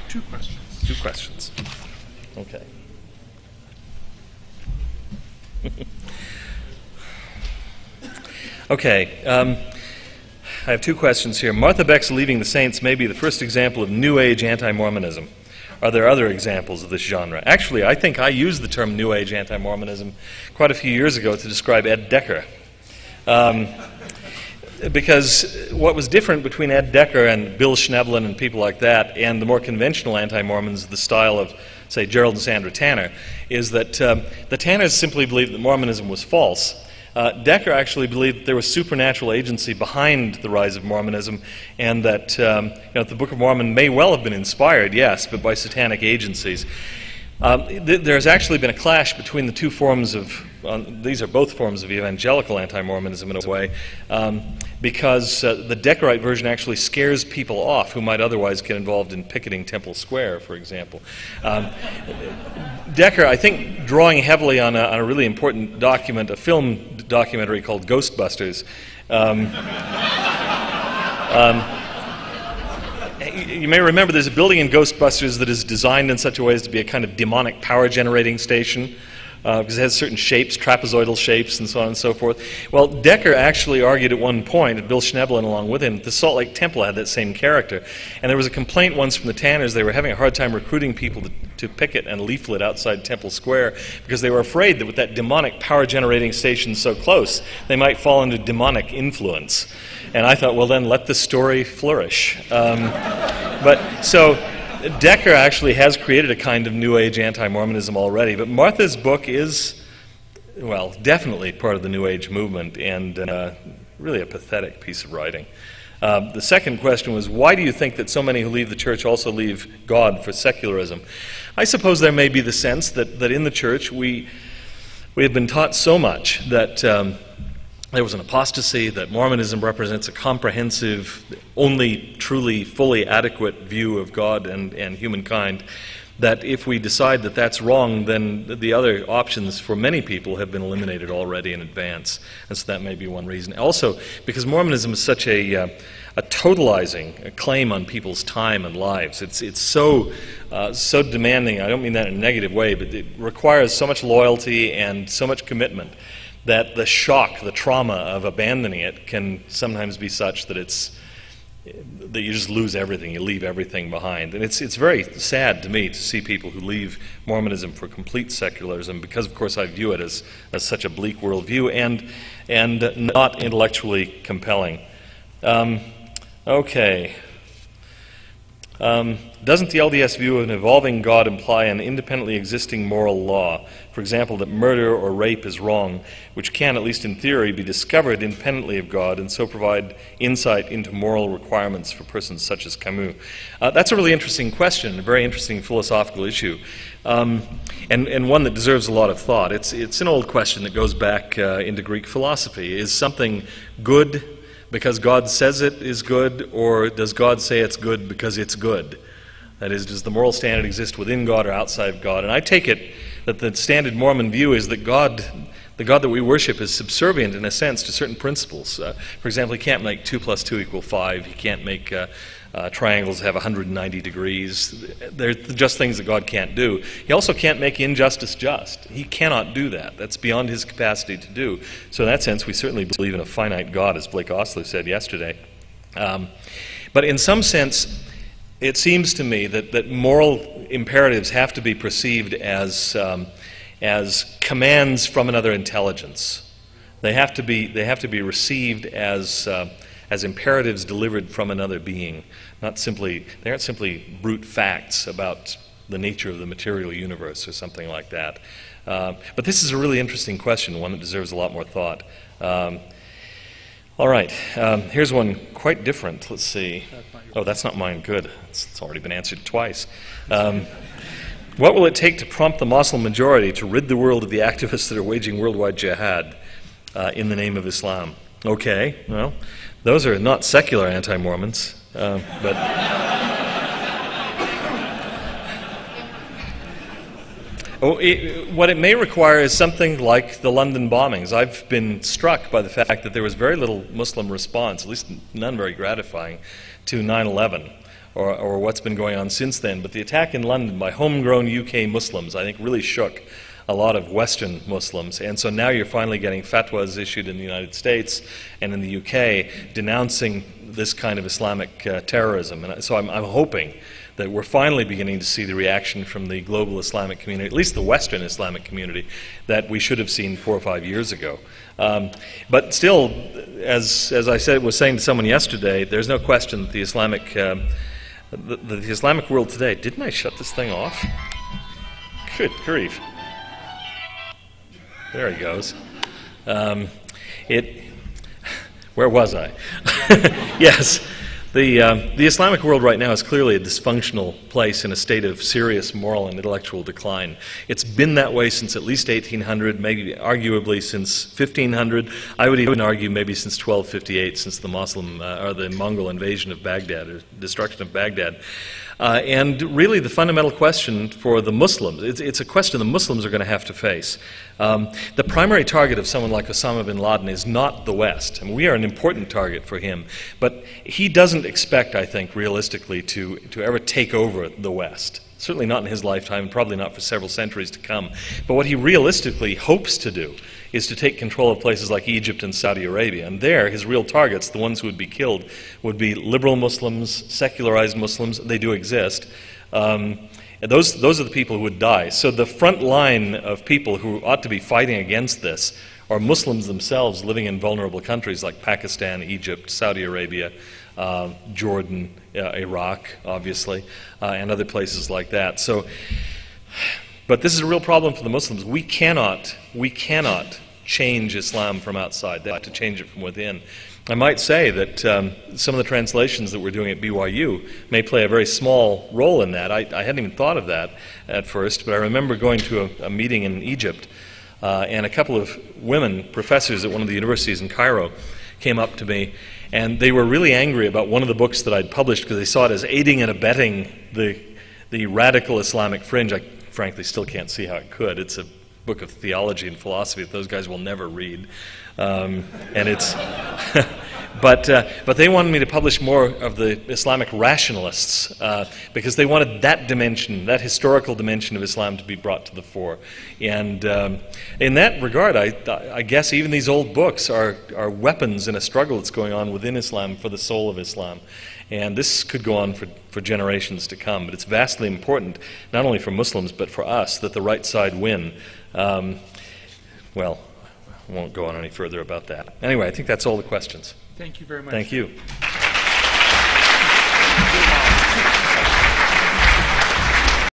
Two questions. Two questions. Okay. Okay. I have two questions here. Martha Beck's Leaving the Saints may be the first example of New Age anti-Mormonism. Are there other examples of this genre? Actually, I think I used the term New Age anti-Mormonism quite a few years ago to describe Ed Decker. Because what was different between Ed Decker and Bill Schneblin and people like that and the more conventional anti-Mormons, the style of, say, Gerald and Sandra Tanner, is that the Tanners simply believed that Mormonism was false. Decker actually believed that there was supernatural agency behind the rise of Mormonism, and that the Book of Mormon may well have been inspired, yes, but by satanic agencies. There's actually been a clash between the two forms of, these are both forms of evangelical anti-Mormonism in a way, because the Deckerite version actually scares people off who might otherwise get involved in picketing Temple Square, for example. Decker, I think, drawing heavily on a really important document, a film documentary called Ghostbusters. You may remember there's a building in Ghostbusters that is designed in such a way as to be a kind of demonic power generating station, because it has certain shapes, trapezoidal shapes, and so on and so forth. Well, Decker actually argued at one point, and Bill Schneblin along with him, that the Salt Lake Temple had that same character. And there was a complaint once from the Tanners. They were having a hard time recruiting people to picket and leaflet outside Temple Square because they were afraid that with that demonic power generating station so close, they might fall under demonic influence. And I thought, well, then let the story flourish. But so Decker actually has created a kind of New Age anti-Mormonism already, but Martha's book is, well, definitely part of the New Age movement, and really a pathetic piece of writing. The second question was, why do you think that so many who leave the church also leave God for secularism? I suppose there may be the sense that in the church we have been taught so much that there was an apostasy, that Mormonism represents a comprehensive, only truly fully adequate view of God and humankind, that if we decide that that's wrong, then the other options for many people have been eliminated already in advance. And so that may be one reason. Also, because Mormonism is such a totalizing claim on people's time and lives. It's so demanding. I don't mean that in a negative way, but it requires so much loyalty and so much commitment that the shock, the trauma of abandoning it can sometimes be such that that you just lose everything, you leave everything behind. And it's very sad to me to see people who leave Mormonism for complete secularism, because of course I view it as such a bleak worldview and not intellectually compelling. Okay. Doesn't the LDS view of an evolving God imply an independently existing moral law? For example, that murder or rape is wrong, which can, at least in theory, be discovered independently of God and so provide insight into moral requirements for persons such as Camus? That's a really interesting question, a very interesting philosophical issue, and one that deserves a lot of thought. It's an old question that goes back into Greek philosophy. Is something good because God says it is good, or does God say it's good because it's good? That is, does the moral standard exist within God or outside of God? And I take it that the standard Mormon view is that the God that we worship is subservient in a sense to certain principles. For example, he can't make 2 + 2 = 5. He can't make triangles have 190 degrees. They're just things that God can't do. He also can't make injustice just. He cannot do that. That's beyond his capacity to do. So in that sense, we certainly believe in a finite God, as Blake Ostler said yesterday. But in some sense, it seems to me that moral imperatives have to be perceived as commands from another intelligence. They have to be received as imperatives delivered from another being. They aren't simply brute facts about the nature of the material universe or something like that. But this is a really interesting question, one that deserves a lot more thought. All right, here's one quite different. Let's see. Oh, that's not mine. Good. It's already been answered twice. What will it take to prompt the Muslim majority to rid the world of the activists that are waging worldwide jihad in the name of Islam? Okay, well, those are not secular anti-Mormons, but what it may require is something like the London bombings. I've been struck by the fact that there was very little Muslim response, at least none very gratifying, to 9/11. or what's been going on since then. But the attack in London by homegrown UK Muslims, I think, really shook a lot of Western Muslims. And so now you're finally getting fatwas issued in the United States and in the UK denouncing this kind of Islamic terrorism. And so I'm hoping that we're finally beginning to see the reaction from the global Islamic community, at least the Western Islamic community, that we should have seen 4 or 5 years ago. But still, as I was saying to someone yesterday, there's no question that the Islamic world today... Didn't I shut this thing off? Good grief. There he goes. Where was I? Yes. The Islamic world right now is clearly a dysfunctional place in a state of serious moral and intellectual decline. It's been that way since at least 1800, maybe arguably since 1500. I would even argue maybe since 1258, since the the Mongol invasion of Baghdad, or destruction of Baghdad. And really the fundamental question for the Muslims, it's a question the Muslims are going to have to face. The primary target of someone like Osama bin Laden is not the West. I mean, we are an important target for him, but he doesn't expect, I think, realistically to ever take over the West. Certainly not in his lifetime, and probably not for several centuries to come. But what he realistically hopes to do is to take control of places like Egypt and Saudi Arabia. And there, his real targets, the ones who would be killed, would be liberal Muslims, secularized Muslims. They do exist. And those are the people who would die. So the front line of people who ought to be fighting against this are Muslims themselves living in vulnerable countries like Pakistan, Egypt, Saudi Arabia, Jordan, Iraq, obviously, and other places like that. So, but this is a real problem for the Muslims. We cannot change Islam from outside. They have to change it from within. I might say that some of the translations that we're doing at BYU may play a very small role in that. I hadn't even thought of that at first, but I remember going to a meeting in Egypt, and a couple of women professors at one of the universities in Cairo came up to me, and they were really angry about one of the books that I'd published because they saw it as aiding and abetting the radical Islamic fringe. I frankly still can't see how it could. It's a book of theology and philosophy that those guys will never read. And it's but they wanted me to publish more of the Islamic rationalists because they wanted that dimension, that historical dimension of Islam, to be brought to the fore. And in that regard, I guess even these old books are weapons in a struggle that's going on within Islam for the soul of Islam. And this could go on for generations to come. But it's vastly important, not only for Muslims, but for us, that the right side win. Well, I won't go on any further about that. Anyway, I think that's all the questions. Thank you very much. Thank you.